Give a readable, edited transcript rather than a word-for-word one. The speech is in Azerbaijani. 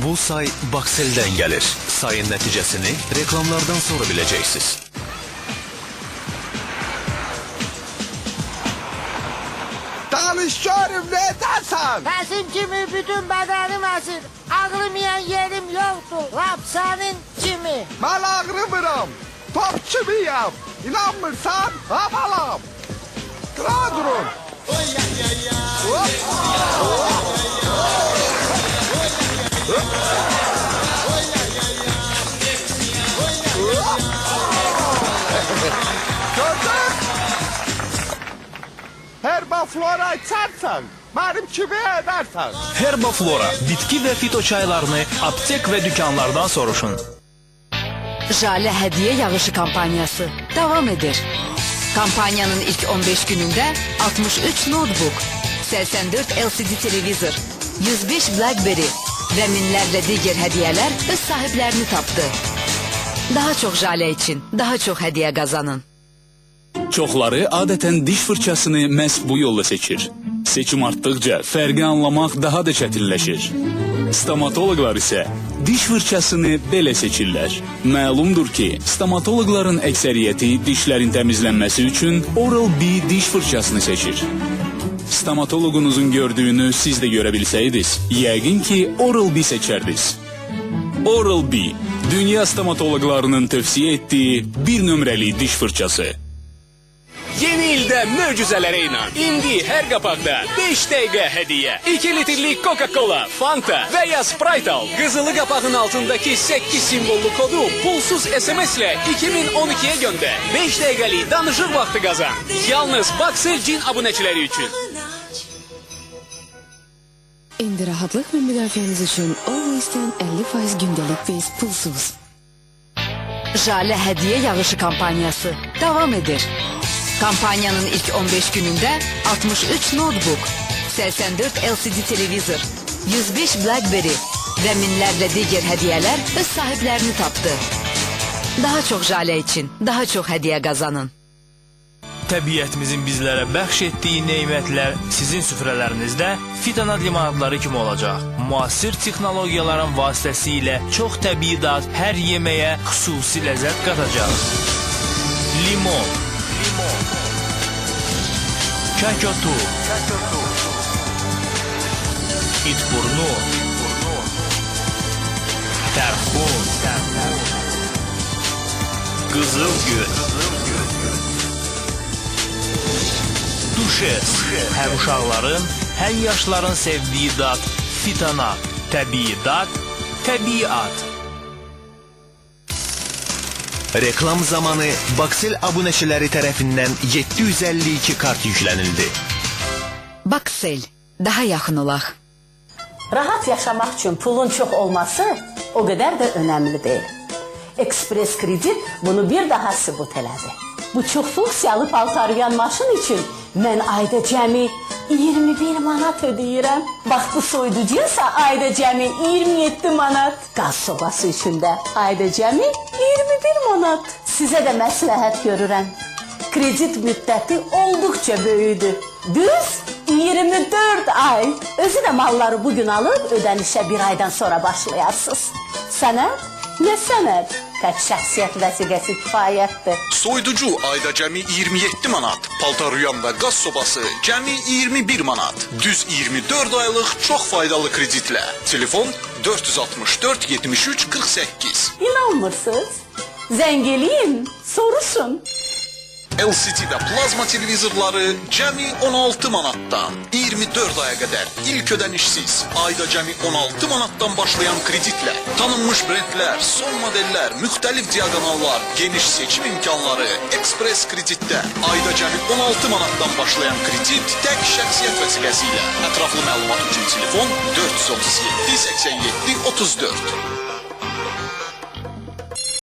Bu say Baksel'den gelir. Sayın neticesini reklamlardan sonra bileceksiniz. Danış görüm ne edersen. Resim kimi bütün bedenim esir. Ağrımayan yerim yoktur. Rab senin kimi. Ben ağrımıram. Top çimiyim. İnanmırsan havalam. Kıra durun. Hop. Gördün? Herbaflora içersen, benim kimi edersen. Herbaflora bitki ve fito çaylarını aptek ve dükkanlardan soruşun. Jale hediye yağışı kampanyası devam edir. Kampanyanın ilk 15 gününde 63 notebook, 84 LCD televizor, 105 BlackBerry ve minlerle diğer hediyeler öz sahiplerini taptı. Daha çok Jale için daha çok hediye kazanın. Çoxları adətən diş fırçasını məhz bu yolla seçir. Seçim artdıqca fərqi anlamaq daha da çətinləşir. Stomatoloqlar isə diş fırçasını belə seçirlər. Məlumdur ki, stomatoloqların əksəriyyəti dişlərin təmizlənməsi üçün Oral-B diş fırçasını seçir. Stomatoloqunuzun gördüyünü siz də görə bilsəydiniz, yəqin ki, Oral-B seçərdiniz. Oral-B, dünya stomatoloqlarının tövsiyə etdiyi bir nömrəli diş fırçası. Yeni ildə möcüzələrə inan. İndi hər qapaqda 5 dəqiqə hədiyyə. 2 litrlik Coca-Cola, Fanta və ya Sprite al. Qızılı qapağın altındakı 8 simvollu kodu pulsuz SMS ilə 2012-yə göndər. 5 dəqiqəlik danışıq vaxtı qazan. Yalnız Baksel Cin abunəçiləri üçün. İndi rahatlıq və müdafiəniz üçün Always'ten 50% gündelik bez pulsuz. Jale hediye yağışı kampanyası devam edir. Kampanyanın ilk 15 gününde 63 notebook, 84 LCD televizor, 105 BlackBerry ve minlerle diğer hediyeler öz sahiplerini taptı. Daha çok Jale için daha çok hediye kazanın. Təbiətimizin bizlərə bəxş etdiyi neymətlər sizin süfrələrinizdə fitonat limonadları kimi olacaq. Müasir texnologiyaların vasitəsilə çox təbii dad hər yeməyə xüsusi ləzzət qatacaq. Limon, kakotu, itburnu, tərxun, qızılgül, duşes, həm uşaqların, həm yaşların sevdiyi dad, fitonat, təbii dad, təbii ad. Reklam zamanı Baksel abunəçiləri tərəfindən 752 kart yüklənildi. Baksel, daha yaxın olaq. Rahat yaşamak için pulun çok olması o kadar da önemli değil. Express Kredit bunu bir daha sübut elədi. Bu çok funksiyalı paltarıyan maşın için ben ayda cəmi 21 manat ödəyirəm. Bax bu soyuducuysa ayda cəmi 27 manat. Gaz sobası üçün də ayda cəmi 21 manat. Sizə də məsləhət görürəm. Kredit müddəti olduqca böyüdü. Düz 24 ay. Özü də malları bugün alıb ödənişə bir aydan sonra başlayarsınız. Sənəd? Nə sənəd? Tək şəxsiyyət vəsiqəsi kifayətdir. Soyuducu ayda cəmi 27 manat. Paltarıyan və qaz sobası cəmi 21 manat. Düz 24 aylıq çox faydalı kreditlə. Telefon 464 73 48. İnanmırsınız? Zəng eləyin, soruşun. LCD və plazma televizorları cəmi 16 manatdan 24 aya qədər ilk ödənişsiz ayda cəmi 16 manatdan başlayan kreditlə tanınmış brendlər, son modellər, müxtəlif diaqonallar, geniş seçim imkanları Express Kreditdə ayda cəmi 16 manatdan başlayan kredit tək şəxsiyyət vəsiqəsi ilə. Ətraflı məlumat üçün telefon 437 87 34.